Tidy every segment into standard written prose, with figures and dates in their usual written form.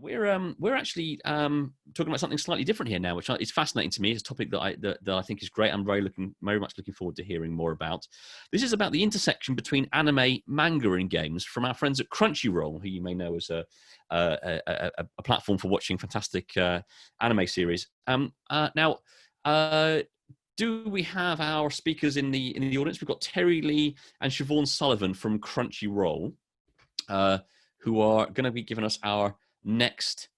we're actually talking about something slightly different here now, which is fascinating to me. It's a topic that I think is great. I'm very much looking forward to hearing more about. This is about the intersection between anime, manga, and games from our friends at Crunchyroll, who you may know as a platform for watching fantastic anime series. Now, do we have our speakers in the audience? We've got Terry Lee and Siobhan Sullivan from Crunchyroll, who are going to be giving us our next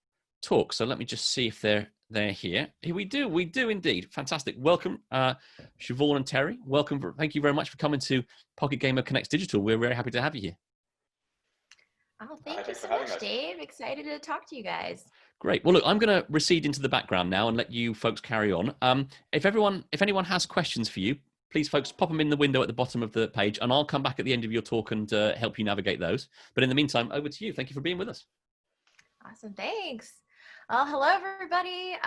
talk. So let me just see if they're here. Here we do indeed. Fantastic. Welcome, Siobhan and Terry. Welcome. Thank you very much for coming to Pocket Gamer Connects Digital. We're very happy to have you here. Oh, thank you so much, Dave. Excited to talk to you guys. Great. Well, look, I'm going to recede into the background now and let you folks carry on. If anyone has questions for you, please, folks, pop them in the window at the bottom of the page, and I'll come back at the end of your talk and help you navigate those. But in the meantime, over to you. Thank you for being with us. Awesome. Thanks. Well, hello, everybody.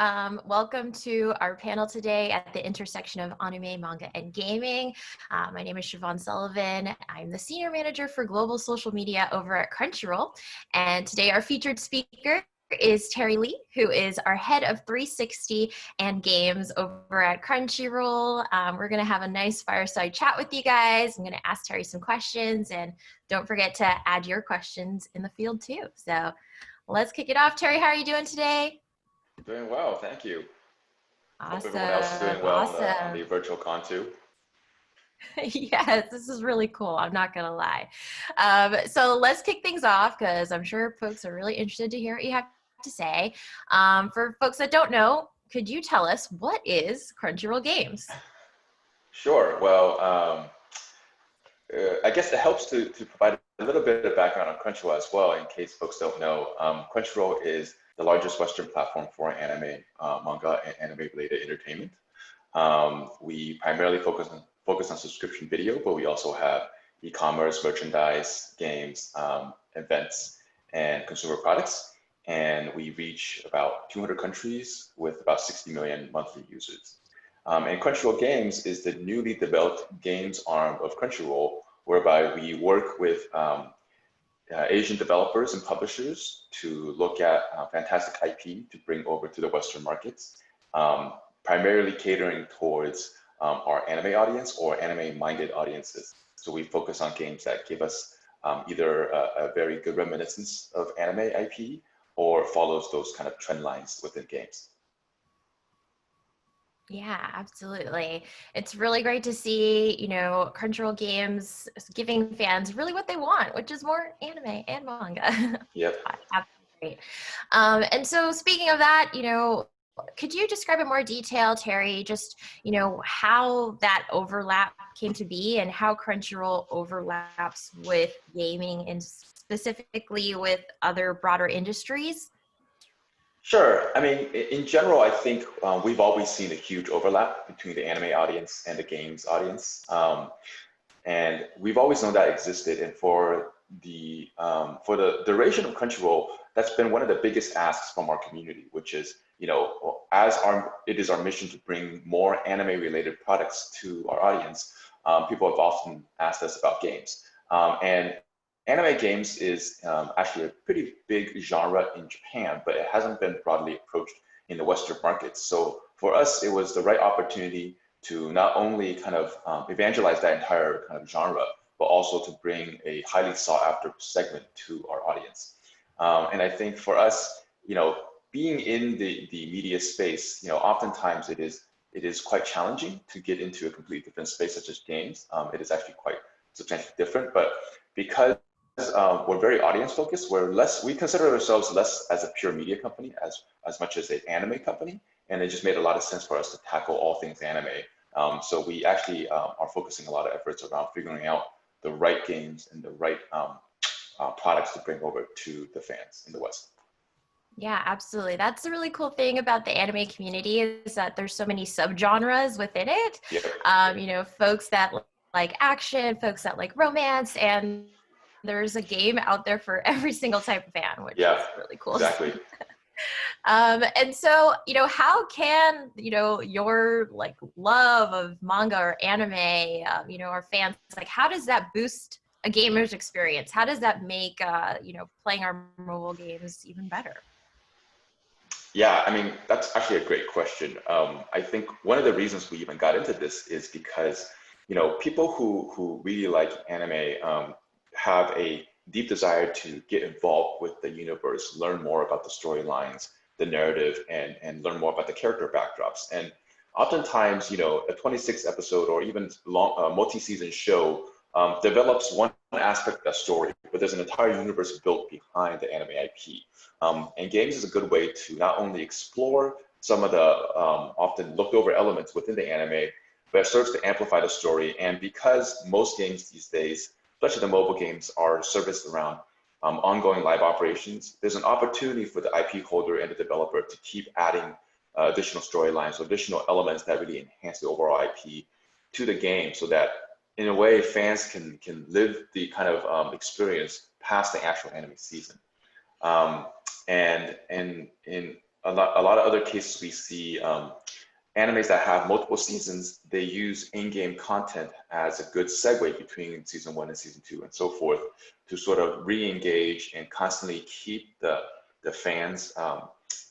Welcome to our panel today at the intersection of anime, manga, and gaming. My name is Siobhan Sullivan. I'm the Senior Manager for Global Social Media over at Crunchyroll. And today our featured speaker is Terry Lee, who is our head of 360 and games over at Crunchyroll. We're going to have a nice fireside chat with you guys. I'm going to ask Terry some questions, and don't forget to add your questions in the field too. So let's kick it off. Terry, how are you doing today? Doing well, thank you. Awesome. Hope everyone else is doing well on the virtual con too. Yes, this is really cool. I'm not going to lie. So let's kick things off because I'm sure folks are really interested to hear what you have to say. For folks that don't know, could you tell us what is Crunchyroll Games? Sure. Well, I guess it helps to provide a little bit of background on Crunchyroll as well, in case folks don't know. Crunchyroll is the largest Western platform for anime, manga, and anime-related entertainment. We primarily focus on subscription video, but we also have e-commerce, merchandise, games, events, and consumer products. And we reach about 200 countries with about 60 million monthly users. And Crunchyroll Games is the newly developed games arm of Crunchyroll, whereby we work with Asian developers and publishers to look at fantastic IP to bring over to the Western markets, primarily catering towards our anime audience or anime-minded audiences. So we focus on games that give us either a very good reminiscence of anime IP or follows those kind of trend lines within games. Yeah, absolutely. It's really great to see, Crunchyroll Games giving fans really what they want, which is more anime and manga. Yep. Absolutely great. And so speaking of that, could you describe in more detail, Terry, just, how that overlap came to be and how Crunchyroll overlaps with gaming and specifically with other broader industries? Sure. I mean, in general, I think we've always seen a huge overlap between the anime audience and the games audience. And we've always known that existed. And for the duration of Crunchyroll, that's been one of the biggest asks from our community, which is, it is our mission to bring more anime-related products to our audience. People have often asked us about games. And anime games is actually a pretty big genre in Japan, but it hasn't been broadly approached in the Western markets. So for us, it was the right opportunity to not only kind of evangelize that entire kind of genre, but also to bring a highly sought after segment to our audience. And I think for us, being in the media space, oftentimes it is quite challenging to get into a completely different space such as games. It is actually quite substantially different, but because we're very audience focused, we consider ourselves less as a pure media company as much as an anime company, and it just made a lot of sense for us to tackle all things anime. So we actually are focusing a lot of efforts around figuring out the right games and the right products to bring over to the fans in the West. Yeah, absolutely. That's the really cool thing about the anime community is that there's so many subgenres within it. Yeah. Folks that like action, folks that like romance, and there's a game out there for every single type of fan, which is really cool. Exactly. And so, how can, your like love of manga or anime, our fans, like, how does that boost a gamer's experience? How does that make, playing our mobile games even better? Yeah, I mean, that's actually a great question. I think one of the reasons we even got into this is because, people who really like anime have a deep desire to get involved with the universe, learn more about the storylines, the narrative, and learn more about the character backdrops. And oftentimes, a 26 episode or even long multi-season show develops one aspect of that story, but there's an entire universe built behind the anime IP. And games is a good way to not only explore some of the often looked over elements within the anime, but it serves to amplify the story. And because most games these days, especially the mobile games, are serviced around ongoing live operations, there's an opportunity for the IP holder and the developer to keep adding additional storylines or additional elements that really enhance the overall IP to the game, so that in a way fans can live the kind of experience past the actual anime season. And in a lot of other cases, we see animes that have multiple seasons, they use in-game content as a good segue between season 1 and season 2 and so forth, to sort of re-engage and constantly keep the fans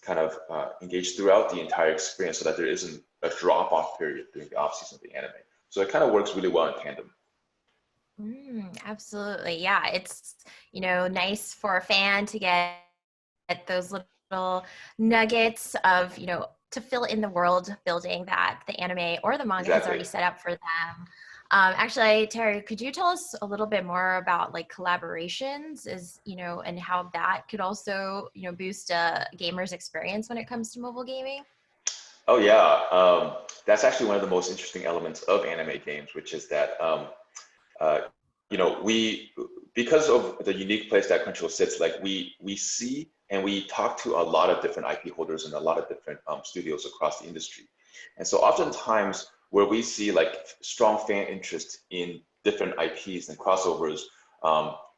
kind of engaged throughout the entire experience, so that there isn't a drop-off period during the off-season of the anime. So it kind of works really well in tandem. Absolutely. Yeah. It's, nice for a fan to get those little nuggets of, to fill in the world building that the anime or the manga has already set up for them. Actually, Terry, could you tell us a little bit more about like collaborations and how that could also, boost a gamer's experience when it comes to mobile gaming? Oh yeah, that's actually one of the most interesting elements of anime games, which is that uh, we, because of the unique place that Crunchyroll sits, like we see and we talk to a lot of different IP holders and a lot of different studios across the industry. And so oftentimes where we see like strong fan interest in different IPs and crossovers,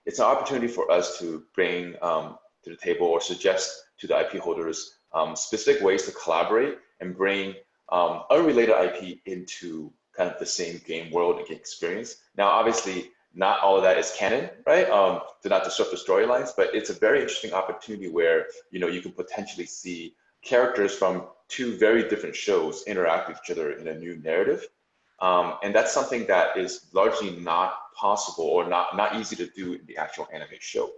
it's an opportunity for us to bring to the table or suggest to the IP holders specific ways to collaborate and bring unrelated IP into kind of the same game world and game experience. Now, obviously, not all of that is canon, right? To not disrupt the storylines, but it's a very interesting opportunity where you can potentially see characters from two very different shows interact with each other in a new narrative, and that's something that is largely not possible or not easy to do in the actual anime show,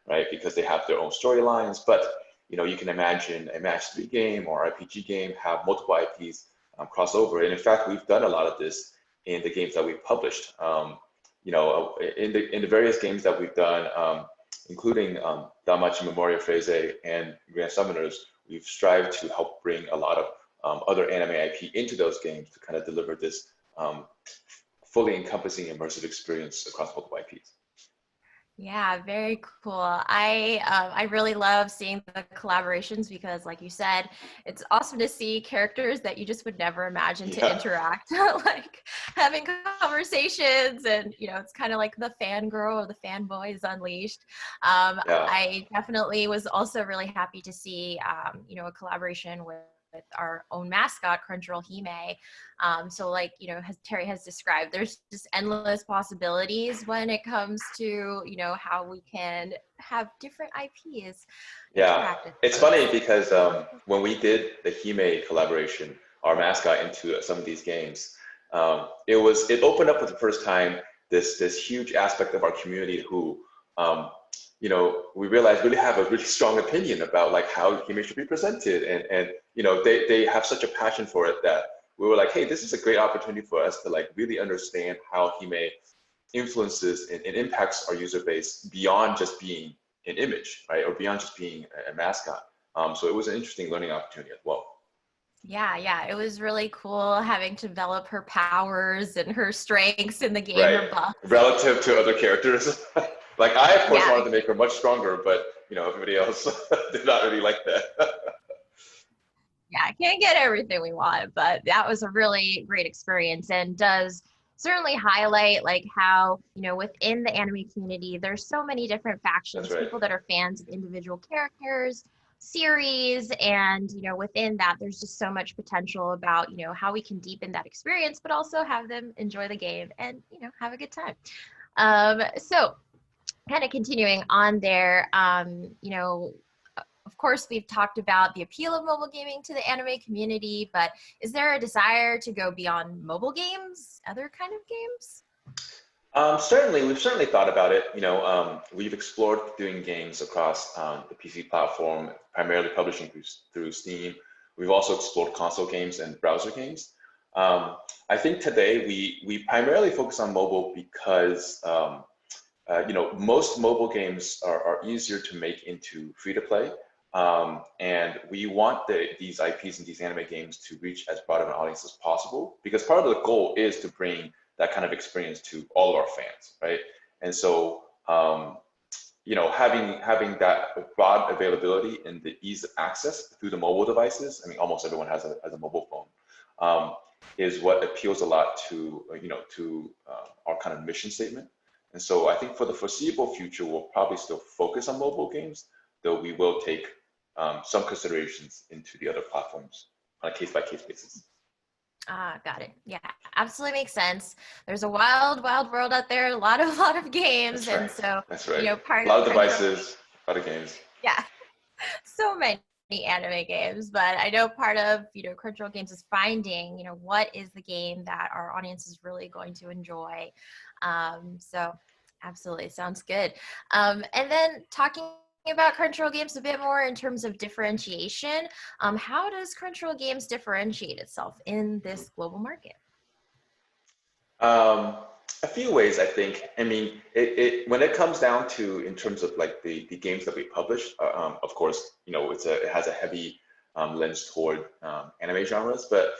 right? Because they have their own storylines, but you can imagine a match 3 game or RPG game have multiple IPs cross over, and in fact, we've done a lot of this in the games that we've published. In the various games that we've done, including Danmachi Memoria Phase and Grand Summoners, we've strived to help bring a lot of other anime IP into those games to kind of deliver this fully encompassing immersive experience across multiple IPs. Yeah, very cool. I really love seeing the collaborations because, like you said, it's awesome to see characters that you just would never imagine to interact, like having conversations, and it's kind of like the fangirl or the fanboys unleashed. I definitely was also really happy to see, a collaboration with our own mascot, Crunchyroll Hime. So like, Terry has described, there's just endless possibilities when it comes to, how we can have different IPs. Yeah, it's funny because when we did the Hime collaboration, our mascot into some of these games, it opened up for the first time this huge aspect of our community who we realized really have a really strong opinion about like how Hime should be presented, and they have such a passion for it that we were like, hey, this is a great opportunity for us to like really understand how Hime influences and impacts our user base beyond just being an image, right, or beyond just being a mascot. So it was an interesting learning opportunity as well. Yeah, it was really cool having to develop her powers and her strengths in the game. Right, relative to other characters. Like I, of course, wanted to make her much stronger, but everybody else did not really like that. Yeah, can't get everything we want, but that was a really great experience, and does certainly highlight like how within the anime community there's so many different factions. That's right. People that are fans of individual characters, series, and within that there's just so much potential about how we can deepen that experience, but also have them enjoy the game and have a good time. So kind of continuing on there, of course, we've talked about the appeal of mobile gaming to the anime community, but is there a desire to go beyond mobile games, other kind of games? Certainly, we've certainly thought about it. We've explored doing games across the PC platform, primarily publishing through Steam. We've also explored console games and browser games. I think today we primarily focus on mobile because most mobile games are easier to make into free-to-play, and we want these IPs and these anime games to reach as broad of an audience as possible, because part of the goal is to bring that kind of experience to all of our fans, right? And so, having that broad availability and the ease of access through the mobile devices, I mean, almost everyone has a mobile phone, is what appeals a lot to, our kind of mission statement. And so I think for the foreseeable future, we'll probably still focus on mobile games, though we will take some considerations into the other platforms on a case-by-case basis. Got it. Yeah, absolutely makes sense. There's a wild, wild world out there, a lot of games. That's right. And so, That's right. part a lot of Crunchyroll, devices, a lot of games. Yeah, so many anime games, but I know part of, Crunchyroll Games is finding, what is the game that our audience is really going to enjoy. So absolutely, sounds good. And then talking about Crunchyroll Games a bit more in terms of differentiation, how does Crunchyroll Games differentiate itself in this global market? A few ways, I think. I mean, when it comes down to in terms of like the games that we publish, of course, it has a heavy lens toward anime genres, but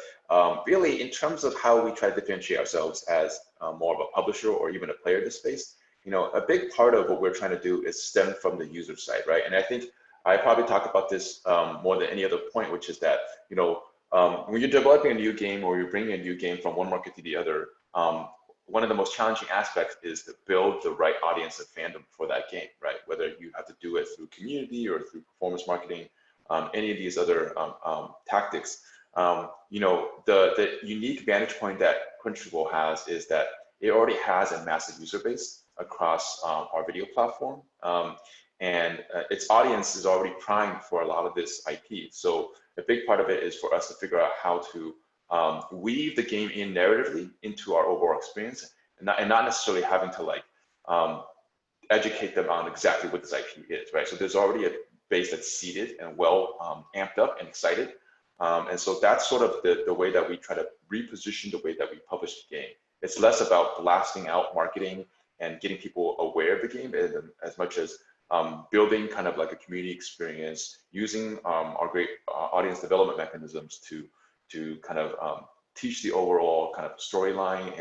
really in terms of how we try to differentiate ourselves as more of a publisher or even a player in this space, a big part of what we're trying to do is stem from the user side, right? And I think I probably talk about this more than any other point, which is that, when you're developing a new game or you're bringing a new game from one market to the other, one of the most challenging aspects is to build the right audience of fandom for that game, right? Whether you have to do it through community or through performance marketing, any of these other tactics. The unique vantage point that Crunchyroll has is that it already has a massive user base across our video platform, and its audience is already primed for a lot of this IP. So a big part of it is for us to figure out how to weave the game in narratively into our overall experience, and not necessarily having to educate them on exactly what this IP is, right? So there's already a base that's seated and well amped up and excited. And so that's sort of the way that we try to reposition the way that we publish the game. It's less about blasting out marketing and getting people aware of the game as much as building kind of like a community experience, using our great audience development mechanisms to kind of teach the overall kind of storyline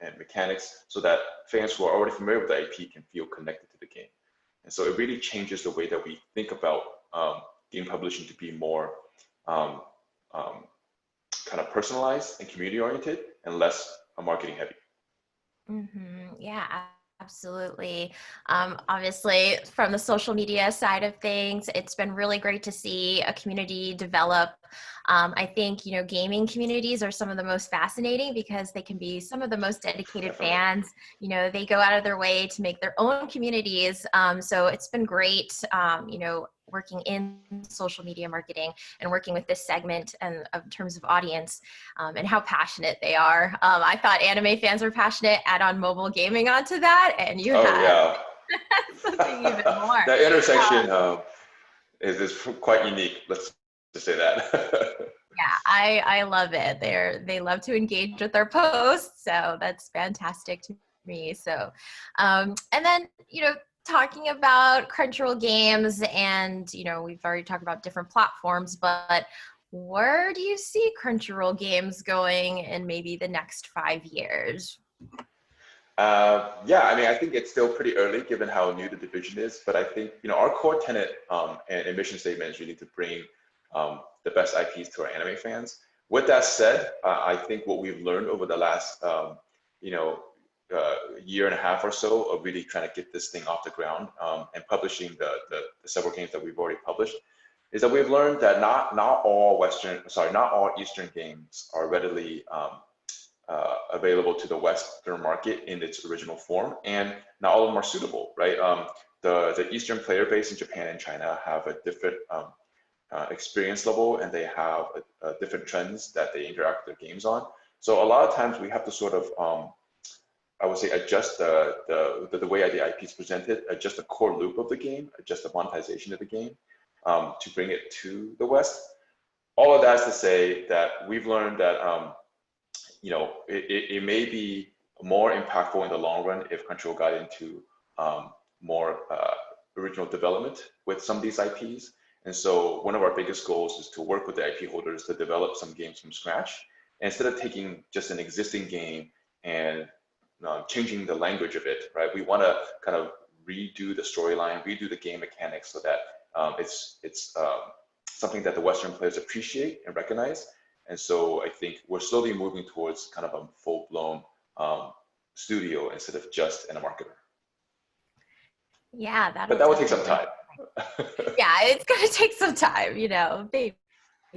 and mechanics so that fans who are already familiar with the IP can feel connected to the game. And so it really changes the way that we think about game publishing to be more kind of personalized and community oriented and less marketing heavy. Mm-hmm. Yeah, absolutely. Obviously, from the social media side of things, it's been really great to see a community develop. I think, gaming communities are some of the most fascinating because they can be some of the most dedicated fans. They go out of their way to make their own communities. So it's been great, working in social media marketing and working with this segment and in terms of audience and how passionate they are. I thought anime fans were passionate. Add on mobile gaming onto that, and you have something even more. That intersection is quite unique. Let's just say that. Yeah, I love it. They love to engage with their posts, so that's fantastic to me. So, and then talking about Crunchyroll Games, and we've already talked about different platforms, but where do you see Crunchyroll Games going in maybe the next 5 years? Yeah, I mean, I think it's still pretty early given how new the division is, but I think our core tenet and mission statement is really to bring the best IPs to our anime fans. With that said, I think what we've learned over the last year and a half or so of really trying to get this thing off the ground and publishing the several games that we've already published is that we've learned that not all Eastern games are readily available to the Western market in its original form, and not all of them are suitable, right? the Eastern player base in Japan and China have a different experience level, and they have different trends that they interact with their games on. So a lot of times we have to sort of, I would say, adjust the way the IP is presented, adjust the core loop of the game, adjust the monetization of the game to bring it to the West. All of that is to say that we've learned that it may be more impactful in the long run if Crunchyroll got into more original development with some of these IPs. And so one of our biggest goals is to work with the IP holders to develop some games from scratch. And instead of taking just an existing game and changing the language of it, right? We want to kind of redo the storyline, redo the game mechanics so that it's something that the Western players appreciate and recognize. And so I think we're slowly moving towards kind of a full-blown studio instead of just a marketer. Yeah, but that will take some time. Yeah, it's gonna take some time, baby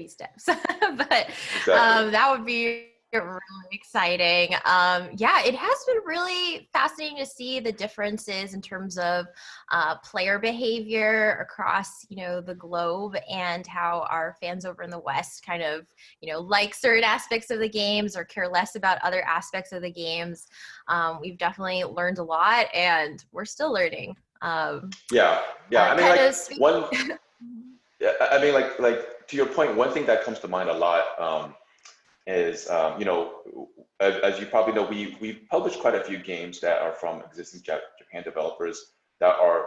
steps. But Exactly. that would be really exciting. Yeah, it has been really fascinating to see the differences in terms of player behavior across, the globe, and how our fans over in the West kind of, like certain aspects of the games or care less about other aspects of the games. We've definitely learned a lot, and we're still learning. Yeah. I mean, like to your point, one thing that comes to mind a lot is, as you probably know, we published quite a few games that are from existing Japan developers that are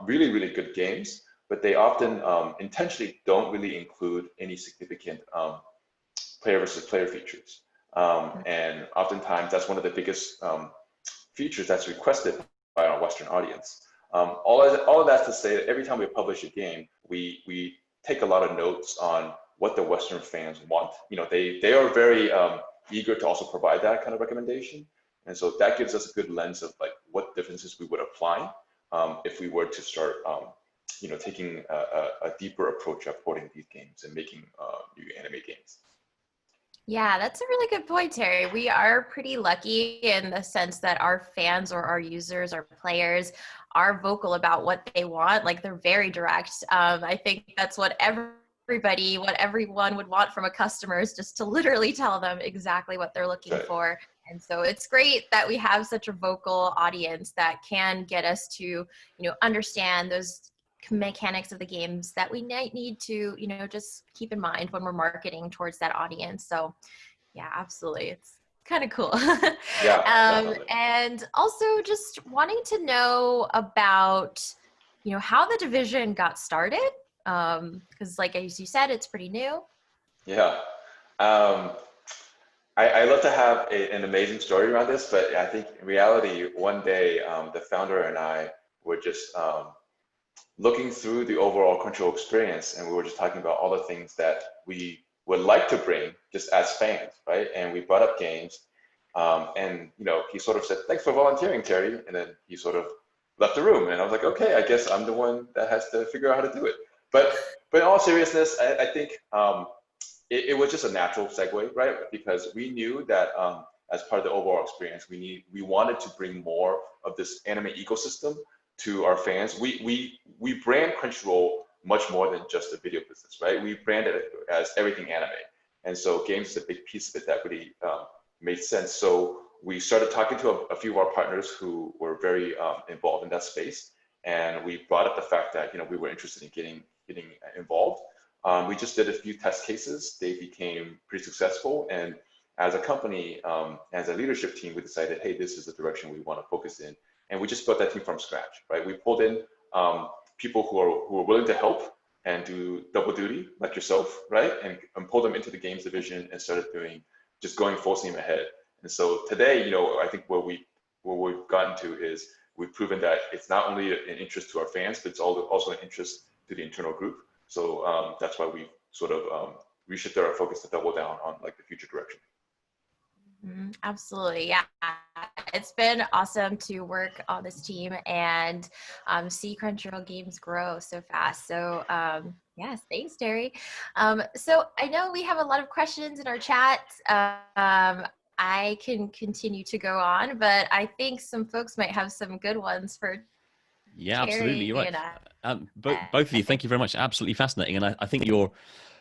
really, really good games, but they often intentionally don't really include any significant player versus player features. And oftentimes that's one of the biggest features that's requested by our Western audience. All of that to say that every time we publish a game, we take a lot of notes on what the Western fans want. They are very eager to also provide that kind of recommendation. And so that gives us a good lens of like what differences we would apply if we were to start, taking a deeper approach at porting these games and making new anime games. Yeah, that's a really good point, Terry. We are pretty lucky in the sense that our fans or our users, our players, are vocal about what they want. Like, they're very direct. I think that's what everyone would want from a customer, is just to literally tell them exactly what they're looking for. And so it's great that we have such a vocal audience that can get us to, understand those mechanics of the games that we need to, just keep in mind when we're marketing towards that audience. So yeah, absolutely. It's kind of cool. Yeah. And also just wanting to know about, how the division got started. Because like, as you said, it's pretty new. Yeah. I love to have an amazing story around this, but I think in reality, one day, the founder and I were just looking through the overall Crunchyroll experience, and we were just talking about all the things that we would like to bring just as fans, right? And we brought up games, and he sort of said, "Thanks for volunteering, Terry," and then he sort of left the room, and I was like, "Okay, I guess I'm the one that has to figure out how to do it." But in all seriousness, I think it was just a natural segue, right? Because we knew that as part of the overall experience, we wanted to bring more of this anime ecosystem to our fans. We brand Crunchyroll much more than just a video business, right? We brand it as everything anime. And so games is a big piece of it that really made sense. So we started talking to a few of our partners who were very involved in that space. And we brought up the fact that, we were interested in getting involved. We just did a few test cases. They became pretty successful. And as a company, as a leadership team, we decided, hey, this is the direction we want to focus in. And we just built that team from scratch, right? We pulled in people who are willing to help and do double duty, like yourself, right? And pull them into the games division and started going full steam ahead. And so today, I think where we've gotten to is we've proven that it's not only an interest to our fans, but it's also an interest to the internal group. So that's why we sort of reshifted our focus to double down on like the future direction. Absolutely. Yeah. It's been awesome to work on this team and see Crunchyroll games grow so fast. So yes, thanks, Terry. So I know we have a lot of questions in our chat. I can continue to go on, but I think some folks might have some good ones for Yeah, absolutely. You're right. And Both of you, thank you very much. Absolutely fascinating. And I think you're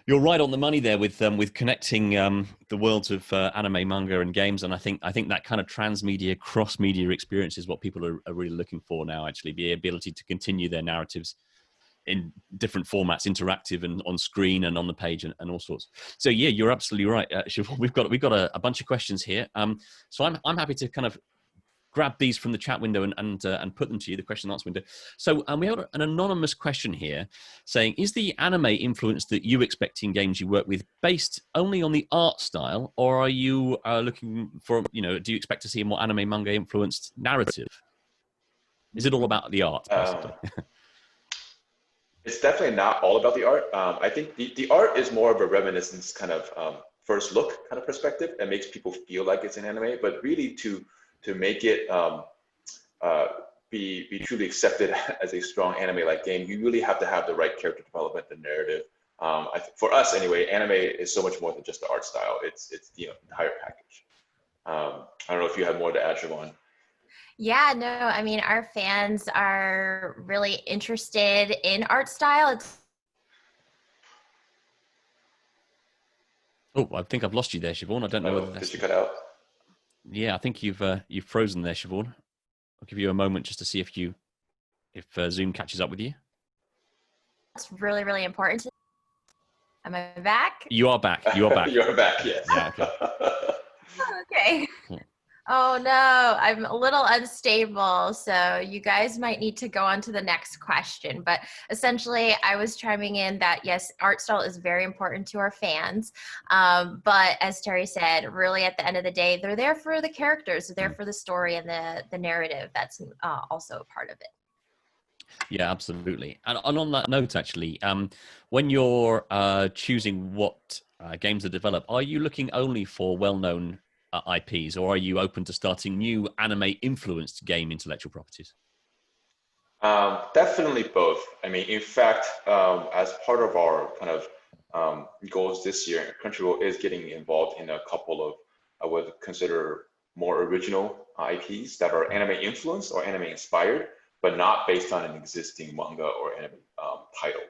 right on the money there with connecting the worlds of anime, manga, and games. And I think that kind of transmedia, cross-media experience is what people are really looking for now. Actually, the ability to continue their narratives in different formats, interactive and on screen and on the page and all sorts. So yeah, you're absolutely right. Siobhan, we've got a bunch of questions here. So I'm happy to kind of grab these from the chat window and put them to you, the question and answer window. So we have an anonymous question here saying, is the anime influence that you expect in games you work with based only on the art style, or are you looking for, do you expect to see a more anime manga influenced narrative? Is it all about the art, basically? It's definitely not all about the art. I think the art is more of a reminiscence kind of first look kind of perspective that makes people feel like it's an anime, but really to make it be truly accepted as a strong anime-like game, you really have to have the right character development, the narrative. For us anyway, anime is so much more than just the art style. It's the entire package. I don't know if you have more to add, Siobhan. Yeah, no, I mean, our fans are really interested in art style. Oh, I think I've lost you there, Siobhan. I don't know whether that's... Did you cut out? Yeah, I think you've frozen there, Siobhan. I'll give you a moment just to see if Zoom catches up with you. It's really, really important. Am I back? You are back. You are back. You're back, yes. Yeah, okay. Okay. Cool. Oh no, I'm a little unstable, so you guys might need to go on to the next question. But essentially, I was chiming in that yes, art style is very important to our fans. But as Terry said, really at the end of the day, they're there for the characters, they're there for the story and the narrative. That's also a part of it. Yeah, absolutely. And on that note, actually, when you're choosing what games to develop, are you looking only for well-known IPs, or are you open to starting new anime-influenced game intellectual properties? Definitely both. I mean, in fact, as part of our kind of goals this year, Crunchyroll is getting involved in a couple of, I would consider, more original IPs that are anime influenced or anime inspired, but not based on an existing manga or anime title.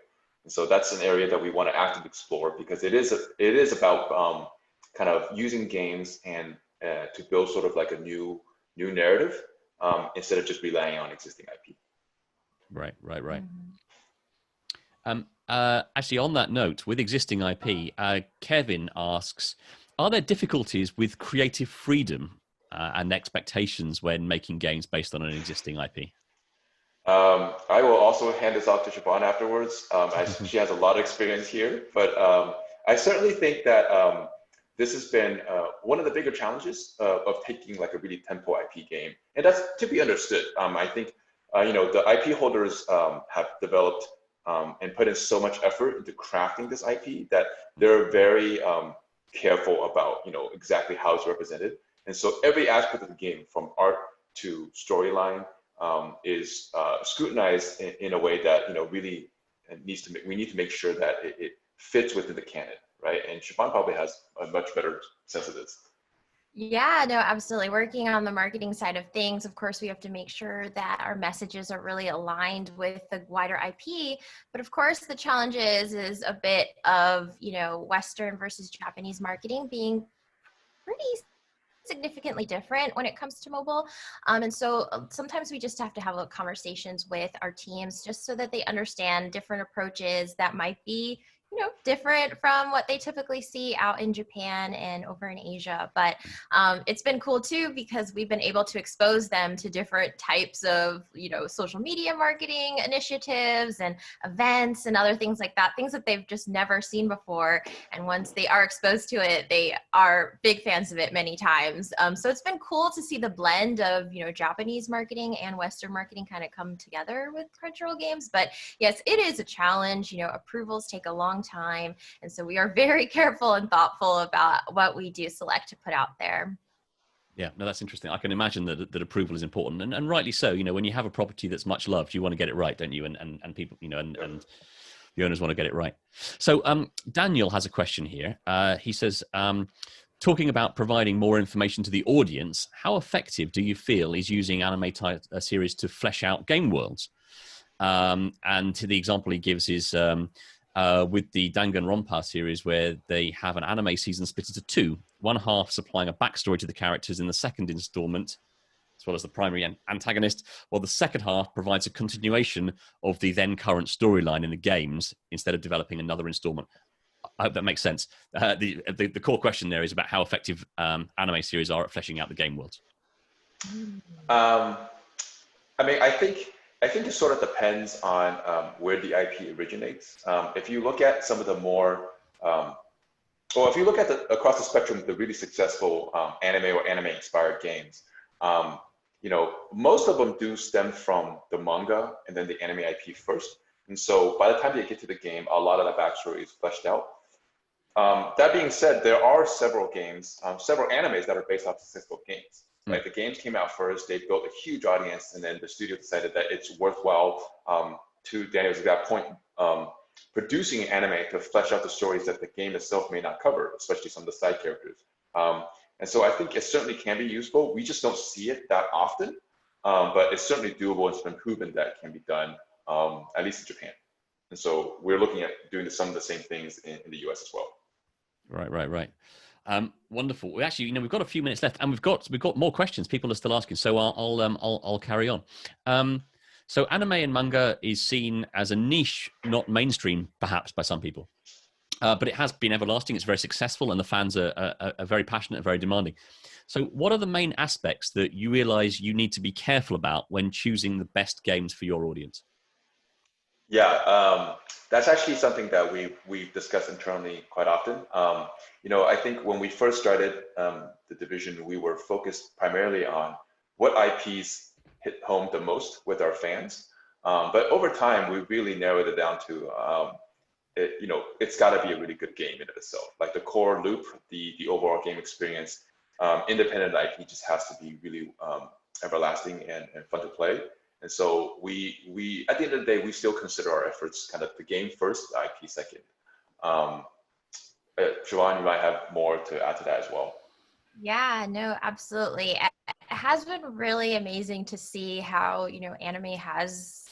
And so that's an area that we want to actively explore, because it is about kind of using games and to build sort of like a new narrative instead of just relying on existing IP. Right. Mm-hmm. Actually, on that note, with existing IP, Kevin asks, are there difficulties with creative freedom and expectations when making games based on an existing IP? I will also hand this off to Siobhan afterwards, as she has a lot of experience here. But I certainly think that this has been one of the bigger challenges of taking like a really tentpole IP game, and that's to be understood. I think the IP holders have developed and put in so much effort into crafting this IP that they're very careful about exactly how it's represented, and so every aspect of the game, from art to storyline, is scrutinized in a way that really we need to make sure that it fits within the canon, right? And Siobhan probably has a much better sense of this. Yeah, no, absolutely. Working on the marketing side of things, of course, we have to make sure that our messages are really aligned with the wider IP. But of course, the challenge is a bit of, Western versus Japanese marketing being pretty significantly different when it comes to mobile. And so sometimes we just have to have conversations with our teams just so that they understand different approaches that might be different from what they typically see out in Japan and over in Asia. But it's been cool too, because we've been able to expose them to different types of, social media marketing initiatives and events and other things like that, things that they've just never seen before. And once they are exposed to it, they are big fans of it many times. So it's been cool to see the blend of, Japanese marketing and Western marketing kind of come together with Crunchyroll games. But yes, it is a challenge. Approvals take a long time, and so we are very careful and thoughtful about what we do select to put out there. Yeah, no, that's interesting. I can imagine that approval is important, and rightly so. When you have a property that's much loved, you want to get it right, don't you? And people, and the owners want to get it right. So Daniel has a question here. He says, talking about providing more information to the audience, how effective do you feel is using anime series to flesh out game worlds? And to the example he gives is with the Danganronpa series, where they have an anime season split into two. One half supplying a backstory to the characters in the second installment, as well as the primary antagonist, while the second half provides a continuation of the then current storyline in the games instead of developing another installment. I hope that makes sense. The core question there is about how effective anime series are at fleshing out the game worlds. I mean, I think it sort of depends on where the IP originates. If you look at some of the more, well, if you look at across the spectrum, the really successful anime or anime-inspired games, you know, most of them do stem from the manga and then the anime IP first. And so by the time they get to the game, a lot of the backstory is fleshed out. That being said, there are several games, several animes that are based off successful games. Like the games came out first, they built a huge audience, and then the studio decided that it's worthwhile, to Daniel's exact point, producing an anime to flesh out the stories that the game itself may not cover, especially some of the side characters. And so I think it certainly can be useful. We just don't see it that often, but it's certainly doable. It's been proven that it can be done, at least in Japan. And so we're looking at doing some of the same things in the US as well. Right. Wonderful. We actually, we've got a few minutes left, and we've got more questions. People are still asking, so I'll carry on. So anime and manga is seen as a niche, not mainstream, perhaps by some people, but it has been everlasting. It's very successful, and the fans are very passionate and very demanding. So, what are the main aspects that you realize you need to be careful about when choosing the best games for your audience? Yeah, that's actually something that we've discussed internally quite often. I think when we first started the division, we were focused primarily on what IPs hit home the most with our fans. But over time, we really narrowed it down to, it's got to be a really good game in and of itself. Like the core loop, the overall game experience, independent IP just has to be really everlasting and fun to play. And so we at the end of the day, we still consider our efforts kind of the game first, the IP second. Siobhan, you might have more to add to that as well. Yeah, no, absolutely. It has been really amazing to see how, anime has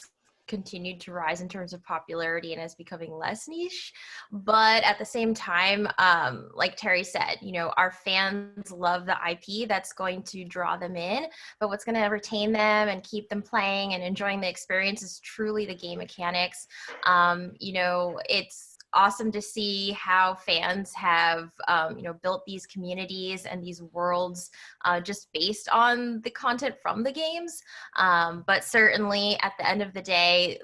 continued to rise in terms of popularity and is becoming less niche. But at the same time, like Terry said, our fans love the IP that's going to draw them in, but what's going to retain them and keep them playing and enjoying the experience is truly the game mechanics. It's awesome to see how fans have, built these communities and these worlds just based on the content from the games. But certainly at the end of the day,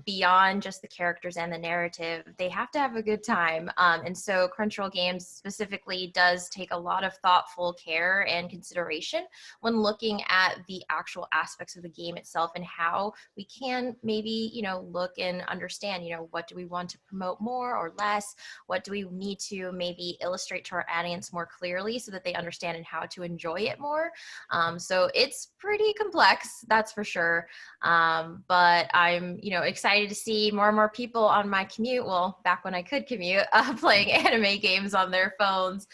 beyond just the characters and the narrative, they have to have a good time. And so Crunchyroll Games specifically does take a lot of thoughtful care and consideration when looking at the actual aspects of the game itself and how we can maybe, look and understand, what do we want to promote more or less? What do we need to maybe illustrate to our audience more clearly so that they understand and how to enjoy it more? So it's pretty complex, that's for sure. But I'm, excited to see more and more people on my commute, well, back when I could commute, playing anime games on their phones,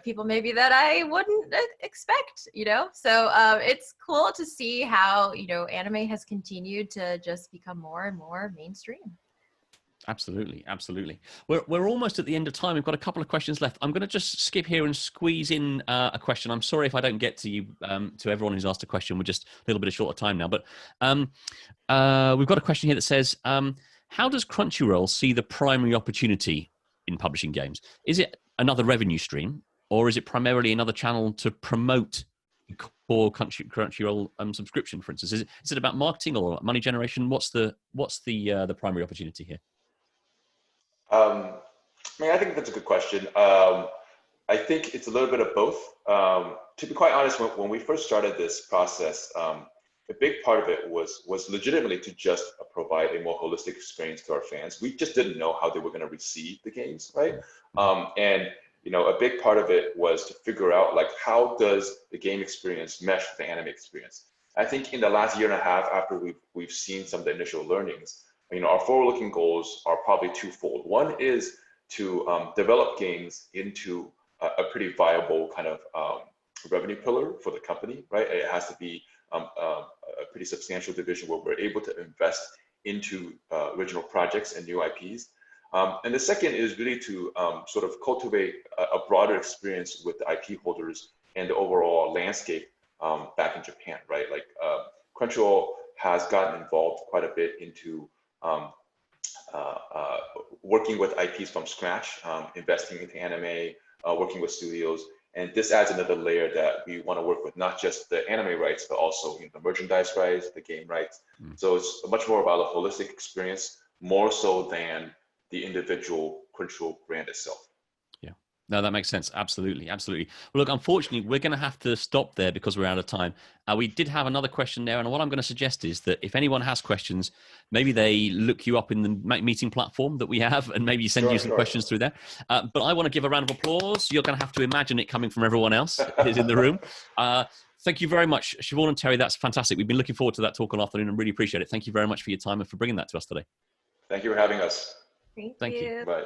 people maybe that I wouldn't expect, So it's cool to see how, anime has continued to just become more and more mainstream. Absolutely. We're almost at the end of time. We've got a couple of questions left. I'm going to just skip here and squeeze in a question. I'm sorry if I don't get to you, to everyone who's asked a question. We're just a little bit short of time now. But we've got a question here that says, how does Crunchyroll see the primary opportunity in publishing games? Is it another revenue stream, or is it primarily another channel to promote core Crunchyroll subscription, for instance? Is it about marketing or money generation? What's the primary opportunity here? I think that's a good question. I think it's a little bit of both. To be quite honest, when we first started this process, a big part of it was legitimately to just provide a more holistic experience to our fans. We just didn't know how they were going to receive the games, right? And a big part of it was to figure out how does the game experience mesh with the anime experience. I think in the last year and a half, after we've seen some of the initial learnings, our forward-looking goals are probably twofold. One is to develop games into a pretty viable kind of revenue pillar for the company, right? It has to be a pretty substantial division where we're able to invest into original projects and new IPs. And the second is really to sort of cultivate a broader experience with the IP holders and the overall landscape back in Japan, right? Like Crunchyroll has gotten involved quite a bit into working with IPs from scratch, investing into anime, working with studios. And this adds another layer that we want to work with, not just the anime rights, but also the merchandise rights, the game rights. So it's much more about a holistic experience, more so than the individual Crunchyroll brand itself. Yeah, no, that makes sense. Absolutely, absolutely. Well, look, unfortunately, we're going to have to stop there because we're out of time. We did have another question there, and what I'm going to suggest is that if anyone has questions, maybe they look you up in the meeting platform that we have, and maybe send you some questions through there. But I want to give a round of applause. You're going to have to imagine it coming from everyone else who's in the room. Thank you very much, Siobhan and Terry. That's fantastic. We've been looking forward to that talk all afternoon and really appreciate it. Thank you very much for your time and for bringing that to us today. Thank you for having us. Thank you. Bye.